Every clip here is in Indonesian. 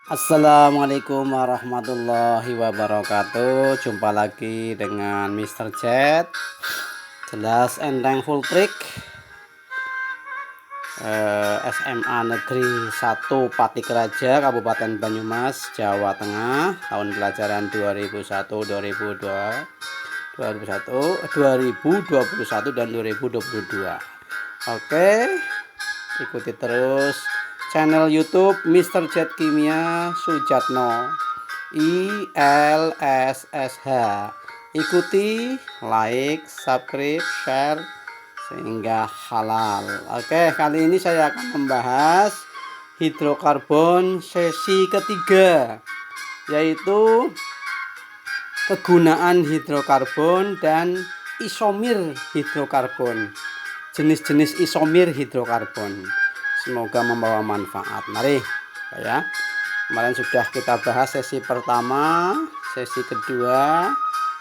Assalamualaikum warahmatullahi wabarakatuh. Jumpa lagi dengan Mr. Jet. Jelas enteng full trick. SMA Negeri 1 Patik Raja, Kabupaten Banyumas, Jawa Tengah. Tahun pelajaran 2021 dan 2022. Oke, ikuti terus channel YouTube Mr. Jet Kimia Sujatno ILSSH. Ikuti, like, subscribe, share sehingga halal. Oke, kali ini saya akan membahas hidrokarbon sesi ketiga, yaitu kegunaan hidrokarbon dan isomir hidrokarbon, jenis-jenis isomir hidrokarbon. Semoga membawa manfaat. Mari ya. Kemarin sudah kita bahas sesi pertama, sesi kedua,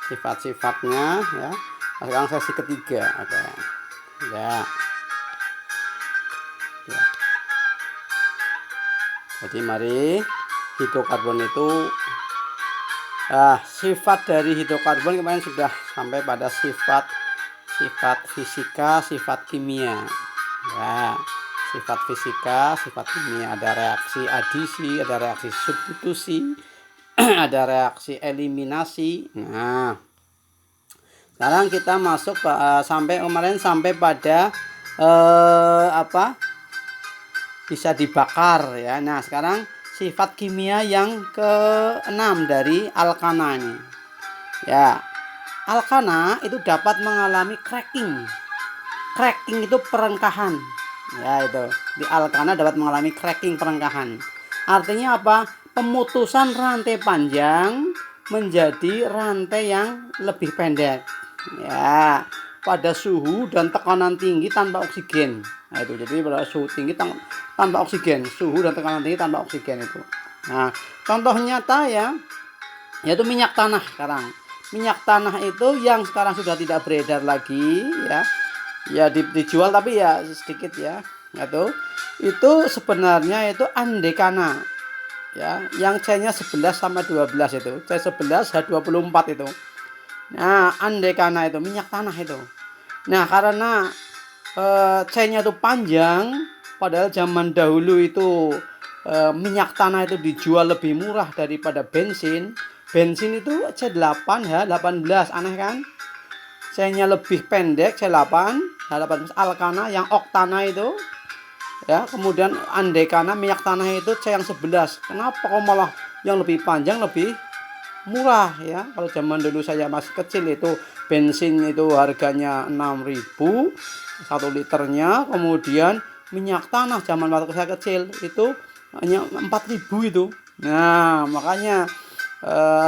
sifat-sifatnya ya. Sekarang sesi ketiga. Oke. Ya. Ya. Jadi mari, hidrokarbon itu sifat dari hidrokarbon kemarin sudah sampai pada sifat fisika, sifat kimia. Ya. Sifat fisika, sifat kimia, ada reaksi adisi, ada reaksi substitusi, ada reaksi eliminasi. Nah, sekarang kita masuk sampai kemarin sampai pada bisa dibakar ya. Nah, sekarang sifat kimia yang ke-6 dari alkana ini. Ya, alkana itu dapat mengalami cracking. Cracking itu perengkahan. Ya, itu di alkana dapat mengalami cracking, perengkahan. Artinya apa? Pemutusan rantai panjang menjadi rantai yang lebih pendek. Ya, pada suhu dan tekanan tinggi tanpa oksigen. Nah, itu jadi pada suhu tinggi tanpa oksigen, suhu dan tekanan tinggi tanpa oksigen itu. Nah, contoh nyata ya, yaitu minyak tanah sekarang. Minyak tanah itu yang sekarang sudah tidak beredar lagi ya. Ya dijual tapi ya sedikit ya. Itu sebenarnya itu andekana. Ya, yang C-nya 11 sama 12 itu. C11 H24 itu. Nah, andekana itu minyak tanah itu. Nah, karena C-nya itu panjang, padahal zaman dahulu itu minyak tanah itu dijual lebih murah daripada bensin. Bensin itu C8 H18, aneh kan? C-nya lebih pendek, C8 H18 alkana yang oktana itu ya, kemudian andekana minyak tanah itu C yang 11. Kenapa kok malah yang lebih panjang lebih murah ya? Kalau zaman dulu saya masih kecil itu bensin itu harganya 6.000 1 liternya, kemudian minyak tanah zaman waktu saya kecil itu hanya 4.000 itu. Nah, makanya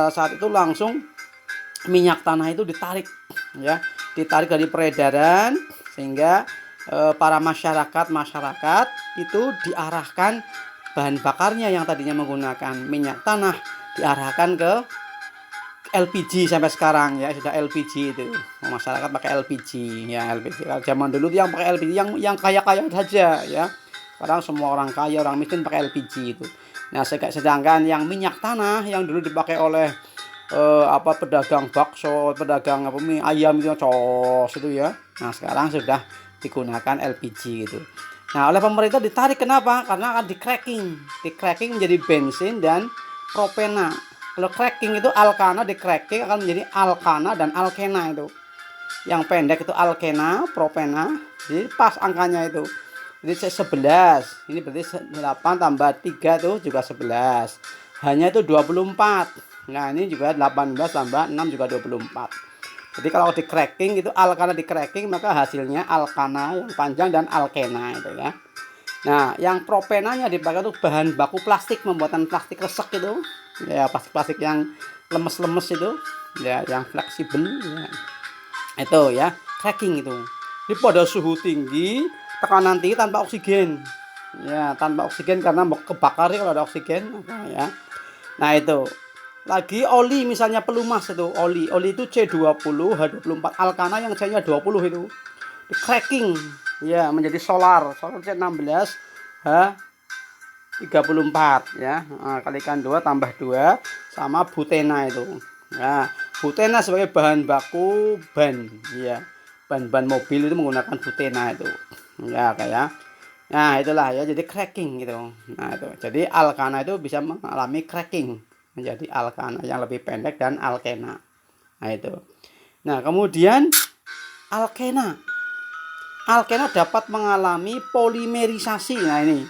saat itu langsung minyak tanah itu ditarik ya, ditarik dari peredaran sehingga para masyarakat itu diarahkan bahan bakarnya yang tadinya menggunakan minyak tanah diarahkan ke LPG sampai sekarang ya, sudah LPG itu. Masyarakat pakai LPG ya, LPG. Kalau zaman dulu yang pakai LPG yang kaya-kaya saja ya. Sekarang semua orang kaya, orang miskin pakai LPG itu. Nah, sedangkan yang minyak tanah yang dulu dipakai oleh pedagang bakso, pedagang mie ayam itu cos itu ya. Nah, sekarang sudah digunakan LPG gitu. Nah, oleh pemerintah ditarik, kenapa? Karena akan di-cracking menjadi bensin dan propena. Kalau cracking itu alkana, di-cracking akan menjadi alkana dan alkena itu. Yang pendek itu alkena, propena. Jadi pas angkanya itu. Jadi 11. Ini berarti 8 tambah 3 itu juga 11. Hanya itu 24. Nah, ini juga 18 tambah 6 juga 24. Jadi kalau di cracking itu alkana di cracking, maka hasilnya alkana yang panjang dan alkena itu ya. Nah, yang propenanya dipakai untuk bahan baku plastik, pembuatan plastik resek itu. Ya, plastik-plastik yang lemes-lemes itu, ya, yang fleksibel ya. Itu ya, cracking itu. Jadi pada suhu tinggi, tekanan tinggi tanpa oksigen. Ya, tanpa oksigen karena mau kebakar kalau ada oksigen ya. Nah, itu. Lagi oli misalnya pelumas itu, oli itu C20 H24 alkana yang C-nya 20 itu. Di cracking ya menjadi solar C16 34 ya. Nah, kalikan 2 tambah 2 sama butena itu. Nah, butena sebagai bahan baku ban ya. Ban-ban mobil itu menggunakan butena itu. Ya, kayak. Nah, itulah ya jadi cracking gitu. Nah, itu. Jadi alkana itu bisa mengalami cracking menjadi alkana yang lebih pendek dan alkena. Nah, itu. Nah, kemudian alkena. Alkena dapat mengalami polimerisasi. Nah, ini.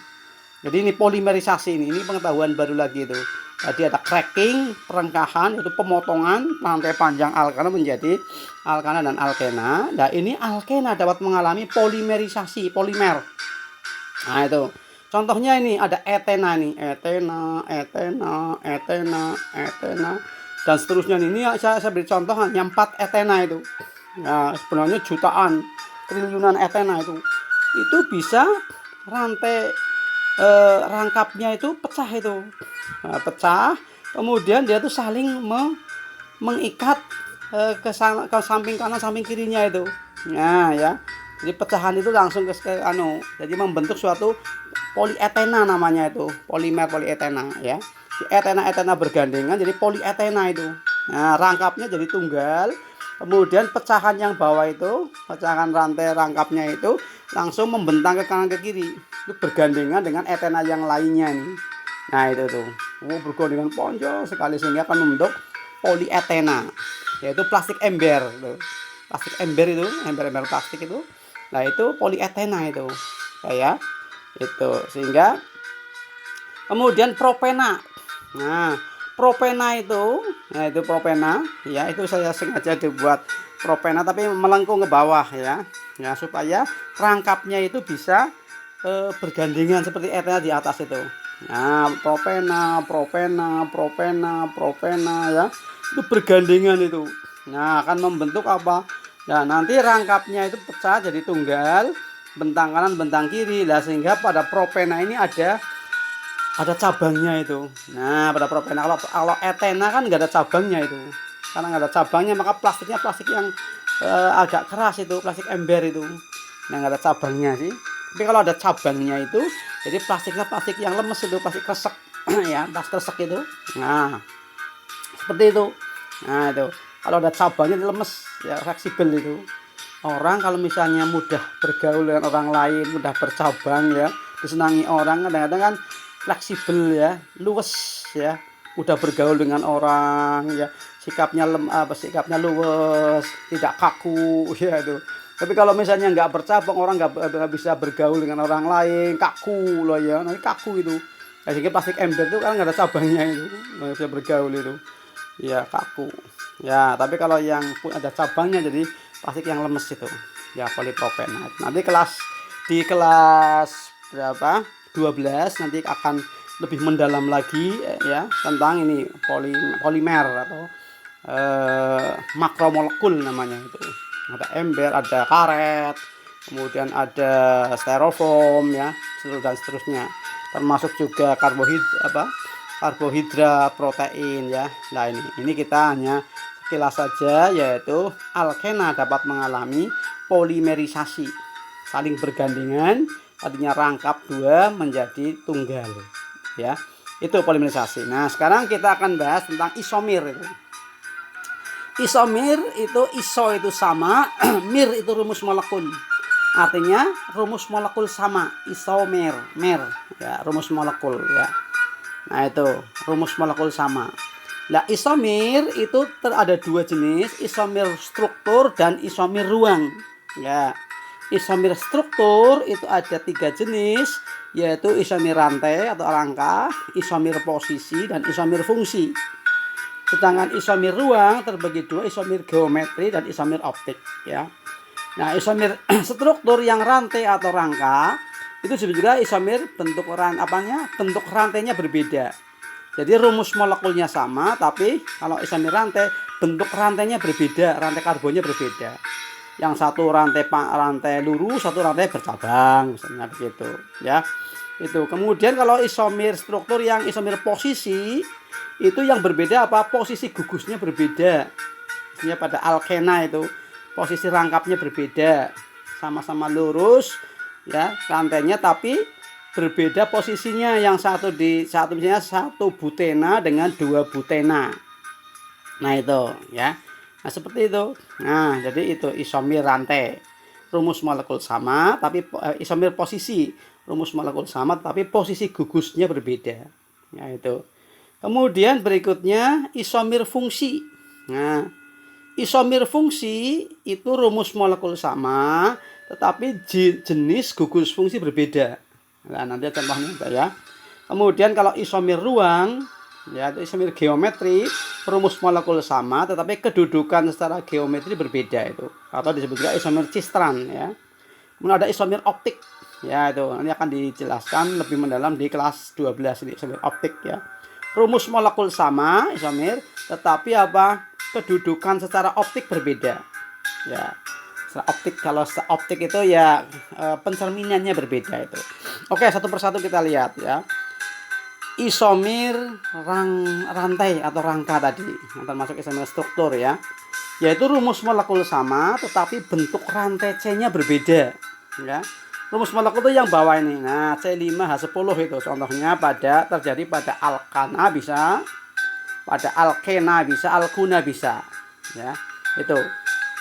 Jadi ini polimerisasi ini pengetahuan baru lagi itu. Jadi ada cracking, perengkahan, itu pemotongan rantai panjang alkana menjadi alkana dan alkena. Nah, ini alkena dapat mengalami polimerisasi, polimer. Nah, itu. Contohnya ini ada etena nih, etena, etena, etena, etena dan seterusnya nih. Ini saya beri contoh hanya 4 etena itu. Nah, sebenarnya jutaan, triliunan etena itu. Itu bisa rantai rangkapnya itu pecah itu. Nah, pecah, kemudian dia tuh saling mengikat ke samping kanan samping kirinya itu. Nah, ya. Jadi pecahan itu langsung jadi membentuk suatu polietena namanya itu, polimer polietena ya. Etena-etena bergandengan jadi polietena itu. Nah, rangkapnya jadi tunggal. Kemudian pecahan yang bawah itu, pecahan rantai rangkapnya itu langsung membentang ke kanan ke kiri. Itu bergandengan dengan etena yang lainnya nih. Nah, itu tuh. Bergandengan ponjol sekali sehingga akan membentuk polietena, yaitu plastik ember tuh. Plastik ember itu, ember-ember plastik itu. Nah, itu polietena itu. Kayak itu. Sehingga kemudian propena. Nah, propena itu, nah itu propena, ya itu saya sengaja dibuat propena tapi melengkung ke bawah ya, ya supaya rangkapnya itu bisa bergandengan seperti etena di atas itu. Nah, propena, propena, propena, propena ya, itu bergandengan itu. Nah, akan membentuk apa? Nah, nanti rangkapnya itu pecah jadi tunggal, bentang kanan, bentang kiri, lah sehingga pada propena ini ada cabangnya itu. Nah, pada propena kalau etena kan nggak ada cabangnya itu. Karena nggak ada cabangnya maka plastiknya plastik yang agak keras itu, plastik ember itu. Nah, nggak ada cabangnya sih. Tapi kalau ada cabangnya itu, jadi plastiknya plastik yang lemes itu, plastik kresek ya, plastik kresek itu. Nah, seperti itu. Nah, itu. Kalau ada cabangnya lemes ya, fleksibel itu. Orang kalau misalnya mudah bergaul dengan orang lain, mudah bercabang ya, disenangi orang, kadang-kadang kan fleksibel ya, luwes ya, mudah bergaul dengan orang ya, sikapnya luwes, tidak kaku ya itu. Tapi kalau misalnya nggak bercabang, orang nggak bisa bergaul dengan orang lain, kaku loh ya, nanti kaku itu. Nah, sehingga plastik ember itu kan nggak ada cabangnya itu, nggak bisa bergaul itu, ya kaku. Ya, tapi kalau yang ada cabangnya jadi plastik yang lemes itu, ya polipropenat. Nanti di kelas berapa? 12 nanti akan lebih mendalam lagi ya tentang ini polimer atau makromolekul namanya itu. Ada ember, ada karet, kemudian ada styrofoam ya, dan seterusnya. Termasuk juga karbohidrat, protein ya. Nah, ini kita hanya sekilas saja, yaitu alkena dapat mengalami polimerisasi, saling bergandengan, tadinya rangkap dua menjadi tunggal ya, itu polimerisasi. Nah, sekarang kita akan bahas tentang isomir itu. Isomir itu iso itu sama, mir itu rumus molekul, artinya rumus molekul sama, isomer, mer ya, rumus molekul ya. Nah, itu rumus molekul sama. Nah, isomir itu ada dua jenis, isomir struktur dan isomir ruang ya. Isomir struktur itu ada 3 jenis, yaitu isomir rantai atau rangka, isomir posisi, dan isomir fungsi. Sedangkan isomir ruang terbagi 2, isomir geometri dan isomir optik ya. Nah, isomir struktur yang rantai atau rangka itu juga isomir bentuk rantainya berbeda. Jadi rumus molekulnya sama, tapi kalau isomir rantai bentuk rantainya berbeda, rantai karbonnya berbeda. Yang satu rantai lurus, satu rantai bercabang, misalnya begitu ya. Itu. Kemudian kalau isomir struktur yang isomir posisi itu yang berbeda apa? Posisi gugusnya berbeda. Misalnya pada alkena itu posisi rangkapnya berbeda. Sama-sama lurus ya rantainya, tapi berbeda posisinya, yang satu misalnya satu butena dengan dua butena. Nah itu ya. Nah seperti itu. Nah jadi itu isomir rantai. Rumus molekul sama tapi isomir posisi. Rumus molekul sama tapi posisi gugusnya berbeda. Nah itu. Kemudian berikutnya isomir fungsi. Nah, isomir fungsi itu rumus molekul sama tetapi jenis gugus fungsi berbeda. Nah, nanti contohnya ya. Kemudian kalau isomir ruang, ya itu isomir geometri, rumus molekul sama tetapi kedudukan secara geometri berbeda itu. Atau disebut juga isomir Cistrand ya. Kemudian ada isomir optik. Ya itu nanti akan dijelaskan lebih mendalam di kelas 12 ini isomir optik ya. Rumus molekul sama isomir tetapi apa? Kedudukan secara optik berbeda. Ya. Secara optik, kalau optik itu ya pencerminannya berbeda itu. Oke, satu persatu kita lihat ya. Isomir rantai atau rangka tadi, termasuk isomir struktur ya. Yaitu rumus molekul sama tetapi bentuk rantai C-nya berbeda ya. Rumus molekul itu yang bawah ini. Nah, C5H10 itu contohnya terjadi pada alkana bisa, pada alkena bisa, alkuna bisa. Ya, itu.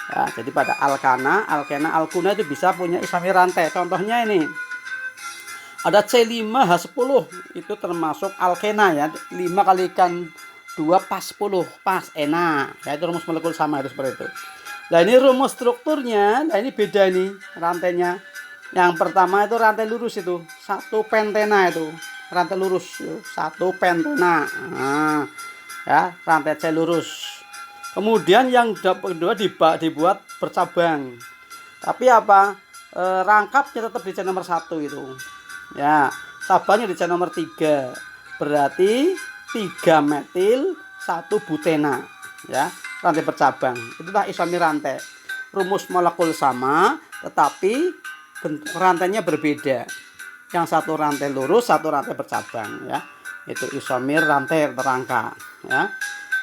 Ya, jadi pada alkana, alkena, alkuna itu bisa punya isomir rantai. Contohnya ini. Ada C5H10 itu termasuk alkena ya. 5 kalikan 2 pas 10, pas enak. Ya, itu rumus molekul sama itu seperti itu. Nah, ini rumus strukturnya, nah ini beda nih rantainya. Yang pertama itu rantai lurus itu, satu pentena itu, rantai lurus, satu pentena. Nah, ya, rantai C lurus. Kemudian yang kedua dibuat bercabang. Tapi apa? Rangkapnya tetap di C nomor 1 itu. Ya, cabangnya di C nomor 3. Berarti 3 metil, 1 butena. Ya, rantai bercabang. Itulah isomir rantai. Rumus molekul sama, tetapi bentuk rantainya berbeda. Yang satu rantai lurus, satu rantai bercabang ya. Itu isomir rantai berangka ya.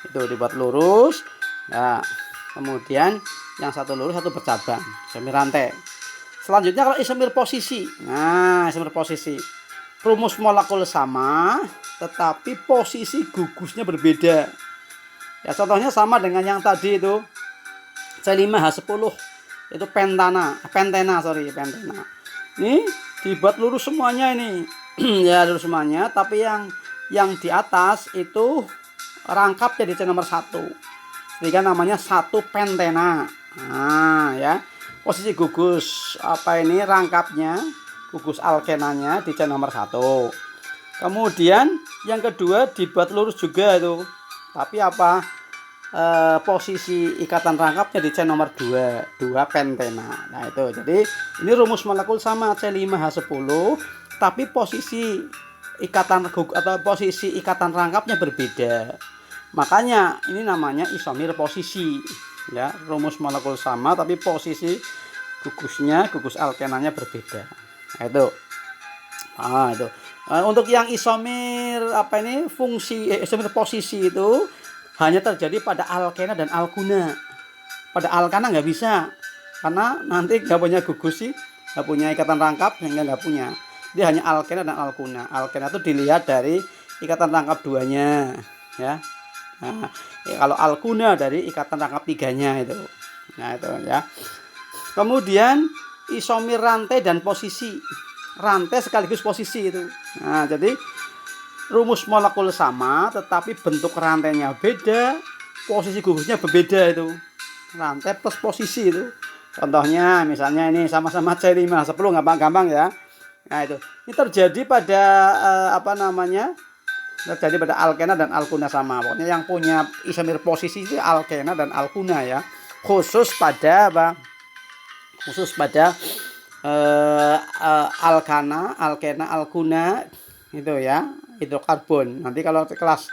Itu dibuat lurus ya. Kemudian yang satu lurus, satu bercabang, isomir rantai. Selanjutnya kalau isomir posisi. Nah, isomir posisi. Rumus molekul sama tetapi posisi gugusnya berbeda. Ya, contohnya sama dengan yang tadi itu. C5H10 itu pentena. Ini dibuat lurus semuanya ini. Ya, lurus semuanya, tapi yang di atas itu rangkap jadi C nomor 1. Sehingga namanya 1 pentena. Nah, ya. Posisi gugus rangkapnya, gugus alkenanya di C nomor 1. Kemudian yang kedua dibuat lurus juga itu. Tapi posisi ikatan rangkapnya di C nomor 2 pentena. Nah itu, jadi ini rumus molekul sama C5H10 tapi posisi ikatan rangkapnya berbeda. Makanya ini namanya isomir posisi ya. Rumus molekul sama tapi posisi gugus alkenanya berbeda. Nah itu. Itu. Untuk yang isomir isomir posisi itu hanya terjadi pada alkena dan alkuna. Pada alkana nggak bisa, karena nanti nggak punya gugus sih, nggak punya ikatan rangkap, sehingga nggak punya. Dia hanya alkena dan alkuna. Alkena itu dilihat dari ikatan rangkap 2-nya, ya. Nah, kalau alkuna dari ikatan rangkap 3-nya itu. Nah itu ya. Kemudian isomir rantai dan posisi. Rantai sekaligus posisi itu. Nah jadi rumus molekul sama tetapi bentuk rantainya beda, posisi gugusnya berbeda itu. Rantai plus posisi itu. Contohnya misalnya ini sama-sama C5H10 gampang-gampang ya. Nah itu. Ini terjadi pada terjadi pada alkena dan alkuna sama. Pokoknya yang punya isomir posisi itu alkena dan alkuna ya. Khusus pada alkana, alkuna itu ya, hidrokarbon. Nanti kalau kelas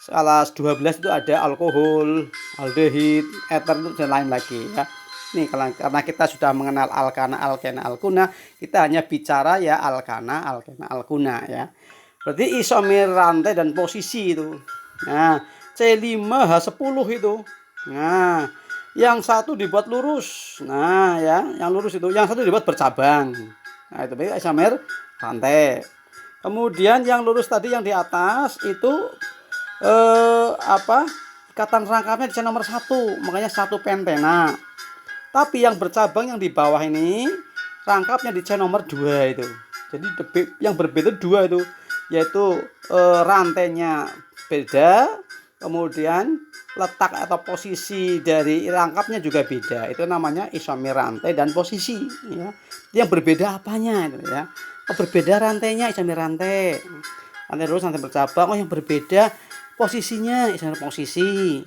12 itu ada alkohol, aldehid, eter dan lain lagi ya. Nih karena kita sudah mengenal alkana, alkena, alkuna, kita hanya bicara ya alkana, alkena, alkuna ya. Berarti isomir rantai dan posisi itu. Nah, C5H10 itu. Nah, yang satu dibuat lurus. Nah, ya, yang lurus itu. Yang satu dibuat bercabang. Nah, itu isomir rantai. Kemudian yang lurus tadi yang di atas itu ikatan rangkapnya di nomor 1, makanya 1 pentena. Tapi yang bercabang yang di bawah ini rangkapnya di nomor 2 itu. Jadi yang berbeda 2 itu, yaitu rantainya beda, kemudian letak atau posisi dari rangkapnya juga beda. Itu namanya isomer rantai dan posisi, ya. Yang berbeda apanya itu, ya. Berbeda rantainya, isomer rantai. Rantai lurus, rantai bercabang. Yang berbeda posisinya, isomer posisi.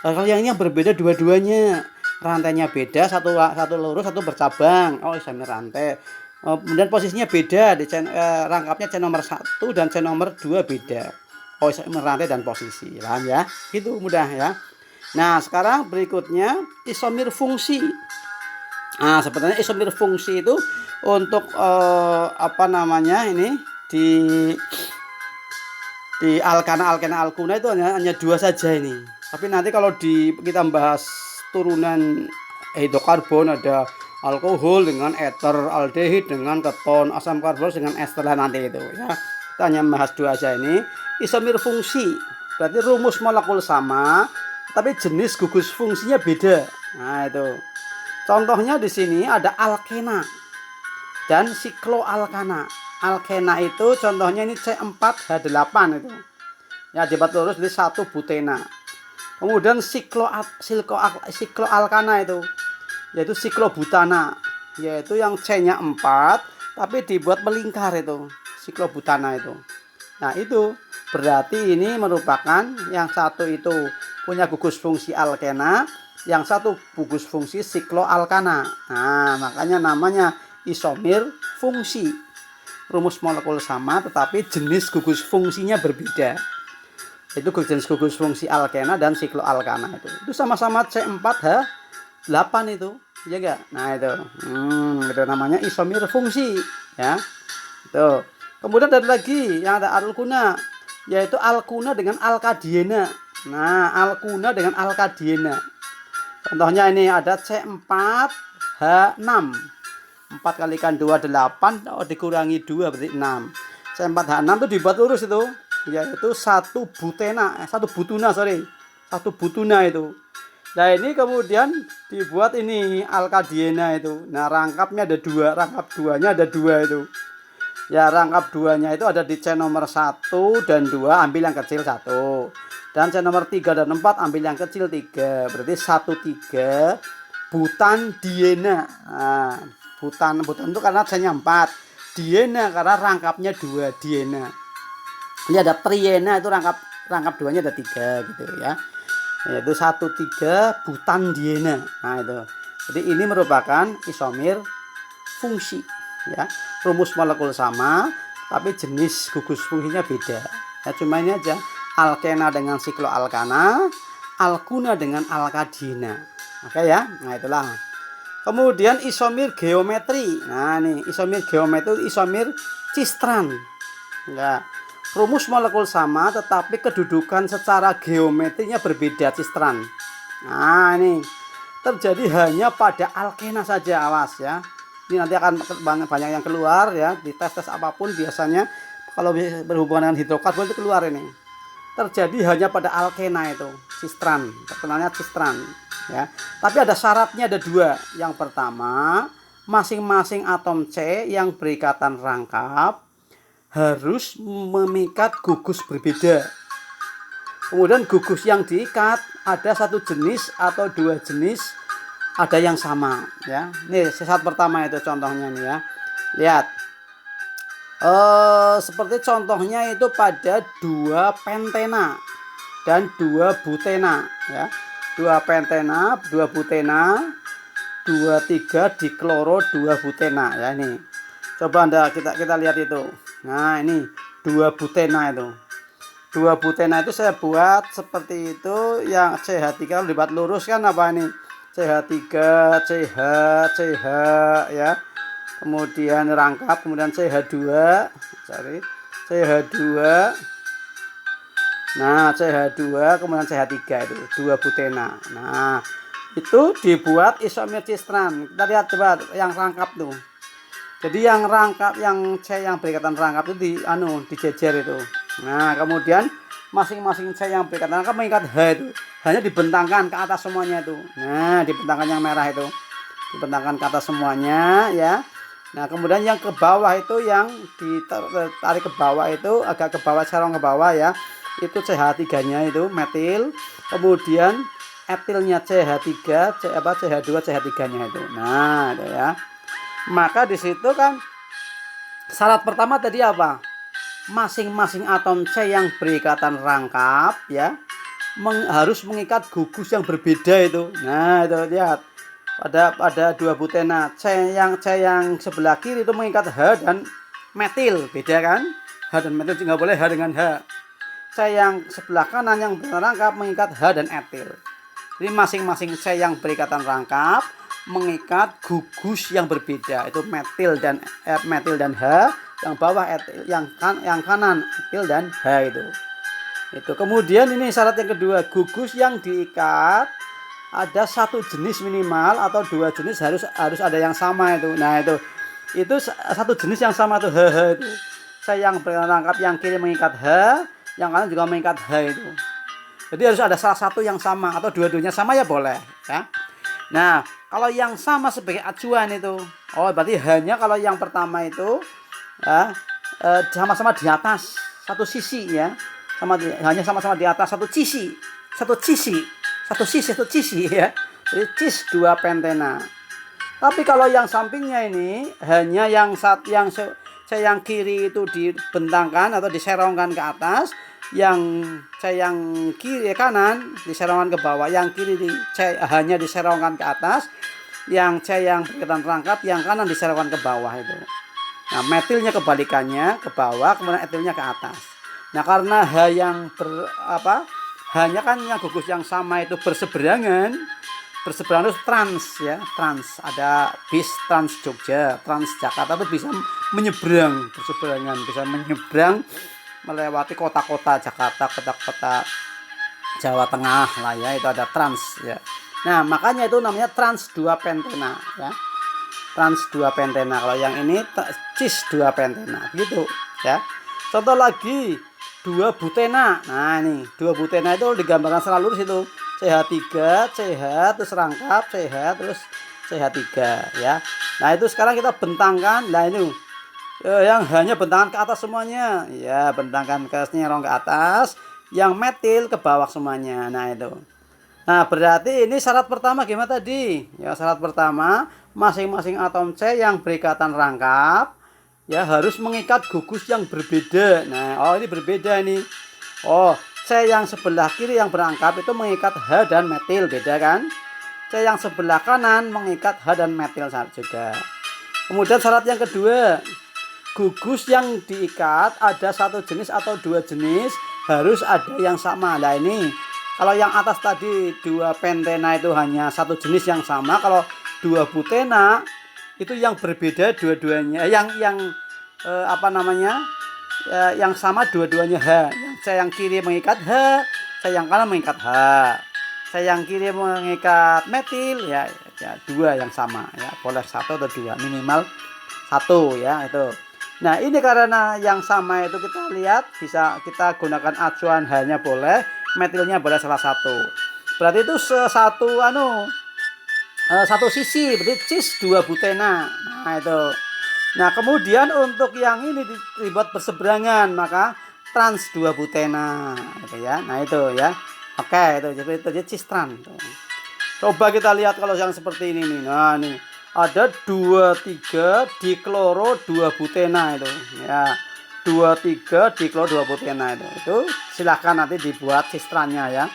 Kalau yang berbeda dua-duanya, rantainya beda, satu lurus, satu bercabang. Isomer rantai. Kemudian posisinya beda, di rangkapnya nomor 1 dan nomor 2 beda. Isomer rantai dan posisi. Paham ya? Itu mudah ya. Nah, sekarang berikutnya isomer fungsi. Nah, sebenarnya isomer fungsi itu untuk ini di alkana alkuna itu hanya 2 saja ini. Tapi nanti kalau kita bahas turunan hidrokarbon, ada alkohol dengan ether, aldehid dengan keton, asam karbon dengan ester nanti itu ya. Kita hanya bahas 2 aja ini. Isomer fungsi berarti rumus molekul sama, tapi jenis gugus fungsinya beda. Nah, itu. Contohnya di sini ada alkena dan sikloalkana. Alkena itu contohnya ini C4H8 itu. Ya, dibuat lurus jadi 1 butena. Kemudian sikloalkana itu yaitu siklobutana, yaitu yang C-nya 4 tapi dibuat melingkar itu, siklobutana itu. Nah, itu berarti ini merupakan yang satu itu punya gugus fungsi alkena, yang satu gugus fungsi sikloalkana. Nah, makanya namanya isomer fungsi. Rumus molekul sama tetapi jenis gugus fungsinya berbeda. Itu jenis gugus fungsi alkena dan sikloalkana itu. Itu sama-sama C4H8 itu. Ya enggak? Nah, itu. Itu namanya isomer fungsi, ya. Itu. Kemudian ada lagi yang ada alkuna, yaitu alkuna dengan alkadiena. Nah, alkuna dengan alkadiena. Contohnya ini ada C4H6. 4 kalikan 2 8, dikurangi 2 berarti 6. C4H6 itu dibuat lurus itu, yaitu 1 butuna itu. Nah, ini kemudian dibuat ini alkadiena itu. Nah, rangkapnya ada 2, rangkap 2-nya ada 2 itu. Ya, rangkap 2-nya itu ada di C nomor 1 dan 2, ambil yang kecil 1. Dan C nomor 3 dan 4 ambil yang kecil 3. Berarti 1,3 butan diena. Nah, butan itu karena C-nya 4. Diena karena rangkapnya 2, diena. Ini ada triena itu rangkap 2-nya ada 3 gitu ya. Yaitu 1,3 butan diena. Nah, itu. Jadi ini merupakan isomer fungsi ya. Rumus molekul sama tapi jenis gugus fungsinya beda. Ya, cuma ini aja. Alkena dengan sikloalkana, alkuna dengan alkadiena. Oke ya. Nah, itulah. Kemudian isomer geometri. Nah, nih isomer geometri, isomer cistran. Enggak. Rumus molekul sama tetapi kedudukan secara geometrinya berbeda, cistran. Nah, ini terjadi hanya pada alkena saja, awas ya. Ini nanti akan banyak yang keluar ya, di tes apapun biasanya kalau berhubungan dengan hidrokarbon itu keluar ini. Terjadi hanya pada alkena itu, cistran, terkenalnya cistran ya. Tapi ada syaratnya, ada 2. Yang pertama, masing-masing atom C yang berikatan rangkap harus memikat gugus berbeda. Kemudian gugus yang diikat ada 1 jenis atau 2 jenis, ada yang sama ya. Nih syarat pertama itu contohnya nih ya. Lihat. Seperti contohnya itu pada 2 pentena dan 2 butena ya. 2 pentena, 2 butena, 2,3 dikloro 2 butena ya ini. Coba kita lihat itu. Nah, ini 2 butena itu. 2 butena itu saya buat seperti itu, yang CH3 kalau dibuat lurus kan apa ini? CH3, CH ya. Kemudian rangkap, kemudian CH2. CH2. Nah, CH2 kemudian CH3 itu 2 butena. Nah, itu dibuat isomer cistran. Kita lihat coba yang rangkap tuh. Jadi yang rangkap, yang C yang berikatan rangkap itu dijejer itu. Nah, kemudian masing-masing C yang berikatan rangkap mengikat H itu. Hanya dibentangkan ke atas semuanya itu. Nah, dibentangkan yang merah itu. Dibentangkan ke atas semuanya ya. Nah, kemudian yang ke bawah itu yang ditarik ke bawah itu agak ke bawah, serong ke bawah ya. Itu CH3-nya itu metil. Kemudian etilnya CH3, CH2, CH3-nya itu. Nah, itu ya. Maka di situ kan syarat pertama tadi apa? Masing-masing atom C yang berikatan rangkap ya harus mengikat gugus yang berbeda itu. Nah, itu lihat. Pada dua butena C yang sebelah kiri itu mengikat H dan metil, beda kan? H dan metil nggak boleh H dengan H. C yang sebelah kanan yang berangkap mengikat H dan etil. Jadi masing-masing C yang berikatan rangkap mengikat gugus yang berbeda, itu metil dan H, yang bawah etil, yang kanan etil dan H itu. Kemudian ini syarat yang kedua, gugus yang diikat ada satu jenis minimal atau dua jenis harus ada yang sama itu. Nah, itu satu jenis yang sama tuh H itu. C yang berangkap yang kiri mengikat H, yang kanan juga mengikat H itu. Jadi harus ada salah satu yang sama atau dua-duanya sama ya boleh ya. Nah, kalau yang sama sebagai acuan itu, berarti hanya kalau yang pertama itu ya, sama-sama di atas satu sisi ya, hanya sama-sama di atas satu sisi ya. Jadi cis 2 pentena. Tapi kalau yang sampingnya ini hanya yang kiri itu dibentangkan atau diserongkan ke atas, yang C yang kiri kanan diserongkan ke bawah, yang kiri hanya diserongkan ke atas, yang C yang berikatan rangkap yang kanan diserongkan ke bawah itu. Nah, metilnya kebalikannya ke bawah, kemudian etilnya ke atas. Nah, karena hanya kan yang gugus yang sama itu berseberangan itu trans, ada bis Trans Jogja, Trans Jakarta itu bisa menyeberang berseberangan, bisa menyeberang melewati kota-kota Jakarta, kota-kota Jawa Tengah lah ya, itu ada trans ya. Nah, makanya itu namanya trans 2 pentena ya. Trans 2 pentena. Kalau yang ini cis 2 pentena gitu ya. Contoh lagi 2 butena. Nah, ini 2 butena itu digambarkan selalu di situ. CH3, CH terus rangkap, CH terus CH3 ya. Nah, itu sekarang kita bentangkan. Nah, ini yang hanya bentangan ke atas semuanya ya, bentangkan ke nyerong ke atas, yang metil ke bawah semuanya. Nah, itu. Nah, berarti ini syarat pertama gimana tadi ya? Syarat pertama, masing-masing atom C yang berikatan rangkap ya harus mengikat gugus yang berbeda. Nah, ini berbeda ini. C yang sebelah kiri yang berangkap itu mengikat H dan metil, beda kan? C yang sebelah kanan mengikat H dan metil juga. Kemudian syarat yang kedua, gugus yang diikat ada satu jenis atau dua jenis harus ada yang sama. Nah, ini kalau yang atas tadi 2 pentena itu hanya satu jenis yang sama. Kalau 2 butena itu yang berbeda dua-duanya, yang sama dua-duanya H. Yang C yang kiri mengikat H, C yang kanan mengikat H. C yang kiri mengikat metil ya 2 yang sama ya, boleh 1 atau 2, minimal 1 ya itu. Nah, ini karena yang sama itu kita lihat bisa kita gunakan acuan hanya boleh, metilnya boleh salah satu. Berarti itu satu sisi, berarti cis 2 butena. Nah, itu. Nah, kemudian untuk yang ini dibuat berseberangan, maka trans 2 butena gitu ya. Nah, itu ya. Oke, itu jadi cis trans. Coba kita lihat kalau yang seperti ini nih. Nah, nih ada 23 dikloro 2 butena itu ya, 23 dikloro 2 butena itu silahkan nanti dibuat sistrannya ya.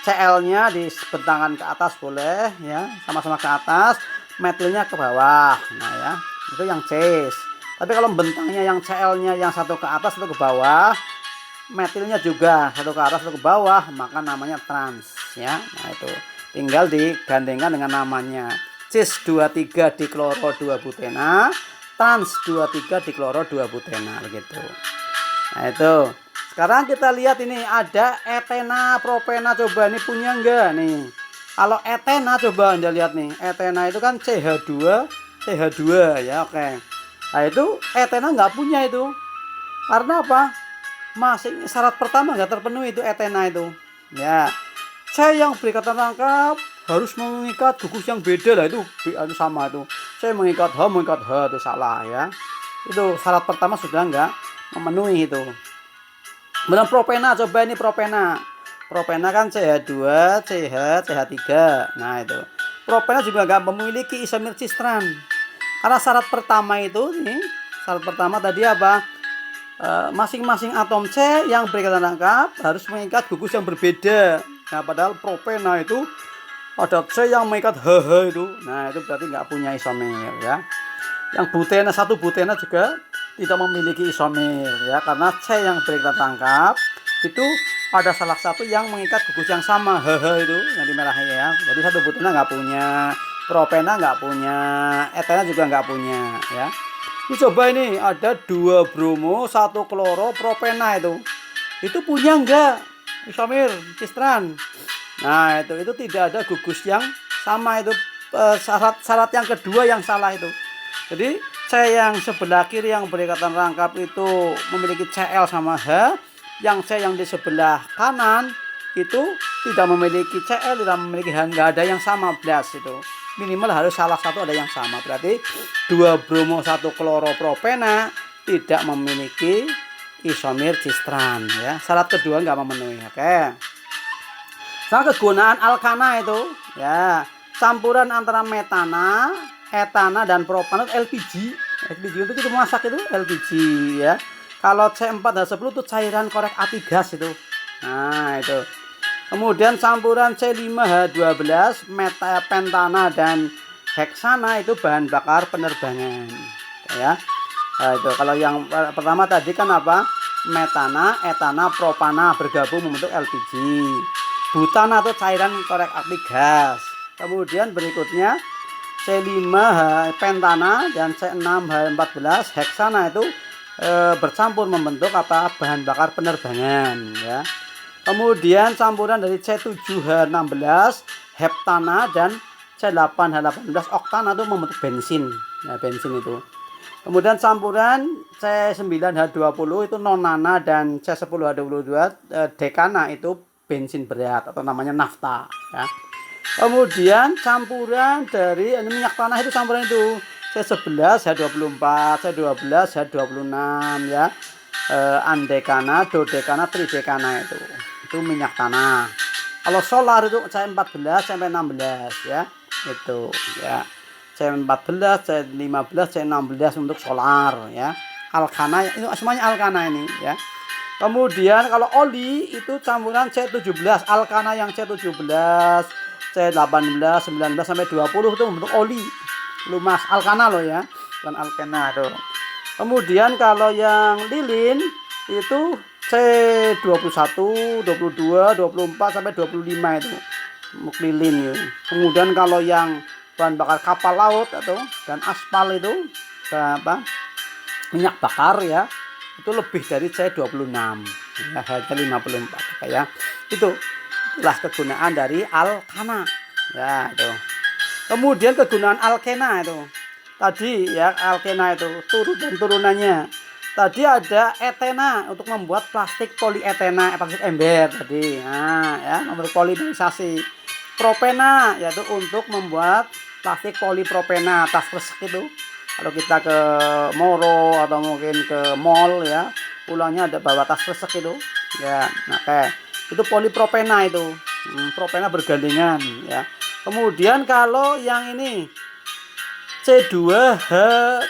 Cl-nya dibentangkan ke atas boleh ya, sama-sama ke atas, metilnya ke bawah. Nah ya, itu yang cis. Tapi kalau bentangnya yang Cl-nya yang satu ke atas satu ke bawah, metilnya juga satu ke atas satu ke bawah, maka namanya trans ya. Nah, itu tinggal digandengkan dengan namanya cis 23 dikloro 2 butena, trans 23 dikloro 2 butena begitu. Nah, itu. Sekarang kita lihat ini ada etena, propena, coba ini punya enggak nih. Kalau etena coba Anda lihat nih. Etena itu kan CH2 CH2 ya, oke. Nah itu etena nggak punya itu. Karena apa? Masih syarat pertama nggak terpenuhi itu etena itu. Ya, C yang berikatan rangkap harus mengikat gugus yang beda lah itu sama itu. C mengikat H itu salah ya. Itu syarat pertama sudah nggak memenuhi itu. Kemudian propena, coba ini propena. Propena kan CH2, CH, CH3. Nah itu. Propena juga nggak memiliki isomer cistran. Karena syarat pertama itu nih, syarat pertama tadi apa? Masing-masing atom C yang berikatan rangkap harus mengikat gugus yang berbeda. Nah, padahal propena itu ada C yang mengikat HH itu. Nah, itu berarti nggak punya isomer ya. Yang butena, satu butena juga tidak memiliki isomer ya, karena C yang berikatan rangkap itu ada salah satu yang mengikat gugus yang sama HH itu yang di merahnya ya. Jadi satu butena nggak punya, propena nggak punya, etena juga nggak punya ya. Ini coba ini ada 2 bromo, 1 kloro, propena itu. Itu punya enggak isomer cistran? Nah, itu tidak ada gugus yang sama itu, syarat yang kedua yang salah itu. Jadi C yang sebelah kiri yang berikatan rangkap itu memiliki Cl sama H, yang C yang di sebelah kanan itu tidak memiliki Cl, tidak memiliki H, enggak ada yang sama belas itu. Minimal harus salah satu ada yang sama. Berarti 2 bromo 1 kloropropena tidak memiliki isomer cistran ya. Syarat kedua nggak memenuhi. Oke. Sama kegunaan alkana itu ya, campuran antara metana, etana dan propana LPG. LPG itu kita masak itu LPG ya. Kalau C4H10 itu cairan korek api gas itu. Nah, itu. Kemudian campuran C5H12 pentana dan heksana itu bahan bakar penerbangan ya. Nah, itu kalau yang pertama tadi kan apa? Metana, etana, propana bergabung membentuk LPG. Butana itu cairan korek api gas. Kemudian berikutnya C5H pentana dan C6H14 heksana itu bercampur membentuk apa? Bahan bakar penerbangan ya. Kemudian campuran dari C7H16 heptana dan C8H18 oktana itu membentuk bensin. Nah, bensin itu. Kemudian campuran C9H20 itu nonana dan C10H22 dekana itu bensin berat atau namanya nafta ya. Kemudian campuran dari minyak tanah itu campuran itu C11H24, C12H26 ya. Andekana, dodekana, tridekana itu minyak tanah. Kalau solar itu C14 sampai 16 ya. Itu ya. C14, C15, C16 untuk solar ya. Alkana itu semuanya alkana ini ya. Kemudian kalau oli itu campuran C17, alkana yang C17, C18, 19 sampai 20 itu untuk oli. Lumas alkana loh ya. Bukan alkena tuh. Kemudian kalau yang lilin itu C21, 22, 24 sampai 25 itu untuk lilin ya. Kemudian kalau yang bahan bakar kapal laut atau dan aspal itu apa? Minyak bakar ya. Itu lebih dari C26 ya, hanya 54 ya. Itulah kegunaan dari alkana ya itu. Kemudian kegunaan alkena itu. Tadi ya alkena itu turunannya. Tadi ada etena untuk membuat plastik polietena, plastik ember tadi. Nah, ya, membentuk polimerisasi. Propena yaitu untuk membuat plastik polipropena, tas resek itu. Kalau kita ke Moro atau mungkin ke mall ya, pulangnya ada bawa tas resek itu. Ya, nah kayak itu polipropena itu. Propena bergandengan ya. Kemudian kalau yang ini C2H,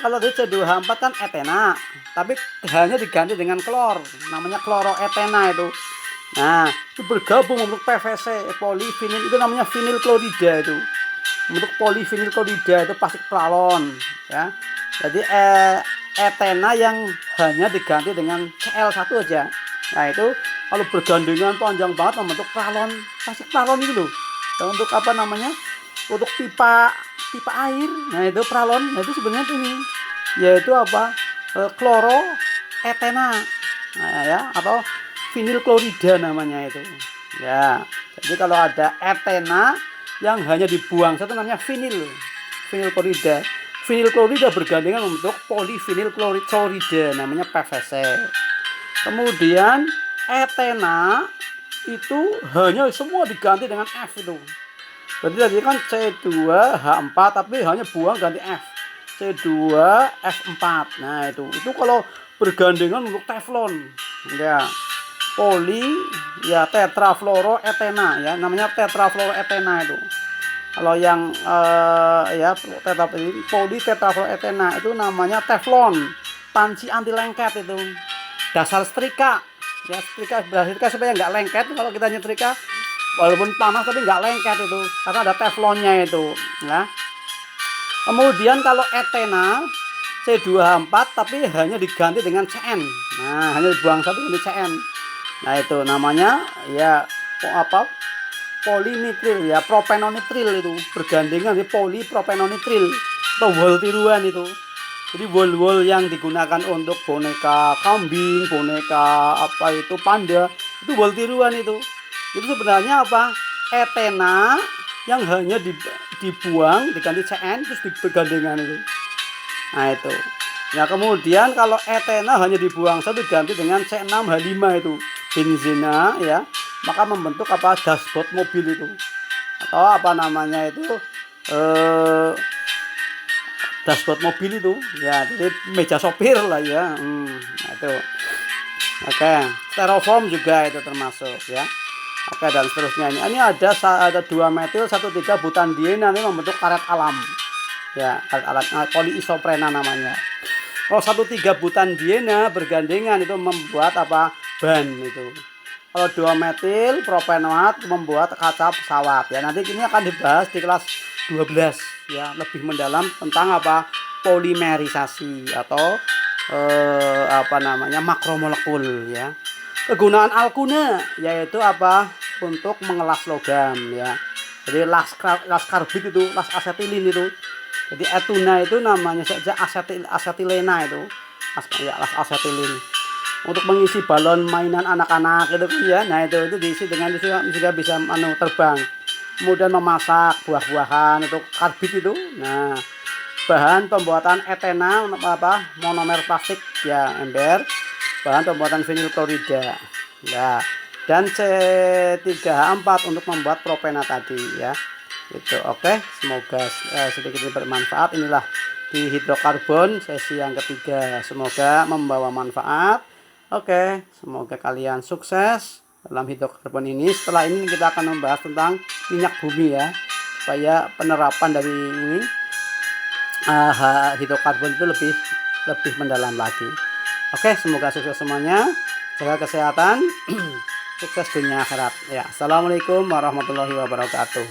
kalau itu C2H4 kan etena, tapi H-nya diganti dengan klor, namanya kloroetena itu. Nah, itu bergabung untuk PVC, polivinil, itu namanya vinil klorida itu. Untuk polivinil klorida itu plastik pralon, ya. Jadi etena yang H-nya diganti dengan Cl1 aja. Nah, itu kalau bergandengan panjang banget membentuk pralon, plastik pralon itu loh. Dan untuk apa namanya? Untuk pipa air. Nah, itu pralon. Nah, itu sebenarnya ini yaitu apa? Kloroetena. Nah, ya, atau vinil klorida namanya itu. Ya. Jadi kalau ada etena yang hanya dibuang satu namanya vinil klorida. vinil klorida bergandengan membentuk polivinil klorida, namanya PVC. Kemudian etena itu hanya semua diganti dengan F itu. Berarti tadi kan C2H4 tapi hanya buang ganti F. C2F4. Nah, itu kalau bergandengan untuk teflon. Ya. Poli ya tetrafluoroetena ya, namanya tetrafluoroetena itu. Kalau yang ya poli tetrafluoroetena itu namanya teflon, panci anti lengket itu. Dasar setrika. Ya, setrika supaya nggak lengket kalau kita nyetrika walaupun panas tapi nggak lengket itu karena ada teflonnya itu ya. Kemudian kalau etena C2H4 tapi hanya diganti dengan Cn. Nah, hanya dibuang satu ganti Cn. Nah, itu namanya ya polinitril ya, propenonitril itu bergandengan di polipropenonitril atau wol tiruan itu. Jadi wol-wol yang digunakan untuk boneka kambing, boneka panda, itu wol tiruan itu. Itu sebenarnya etena yang hanya dibuang diganti Cn terus bergandengan itu. Nah, itu. Nah, kemudian kalau etena hanya dibuang satu diganti dengan C6H5 itu benzena ya, maka membentuk dashboard mobil itu atau namanya itu dashboard mobil itu ya, jadi meja sopir lah ya. Nah, itu oke. Styrofoam juga itu termasuk ya. Oke, dan seterusnya ini ada 2 metil 1,3 butandiene nanti membentuk karet alam ya, karet alam poliisoprena namanya. Kalau 1,3 butandiene bergandengan itu membuat ban itu. Kalau 2 metil propenoat membuat kaca pesawat ya. Nanti ini akan dibahas di kelas 12 ya, lebih mendalam tentang polimerisasi atau makromolekul ya. Kegunaan alkuna yaitu untuk mengelas logam ya. Jadi las karbit itu, las asetilin itu. Jadi etuna itu namanya saja asetilena itu. Las asetilin. Untuk mengisi balon mainan anak-anak itu ya. Nah, itu diisi dengan itu juga bisa terbang. Kemudian memasak buah-buahan itu karbit itu. Nah, bahan pembuatan etena monomer plastik ya, ember. Bahan pembuatan vinil klorida ya, dan C3H4 untuk membuat propena tadi ya. Itu oke, semoga sedikit bermanfaat. Inilah di hidrokarbon sesi yang ketiga, semoga membawa manfaat. Oke, semoga kalian sukses dalam hidrokarbon ini. Setelah ini kita akan membahas tentang minyak bumi ya, supaya penerapan dari ini hidrokarbon itu lebih mendalam lagi. Oke, semoga sukses semuanya, jaga kesehatan, sukses dunia akhirat ya. Assalamualaikum warahmatullahi wabarakatuh.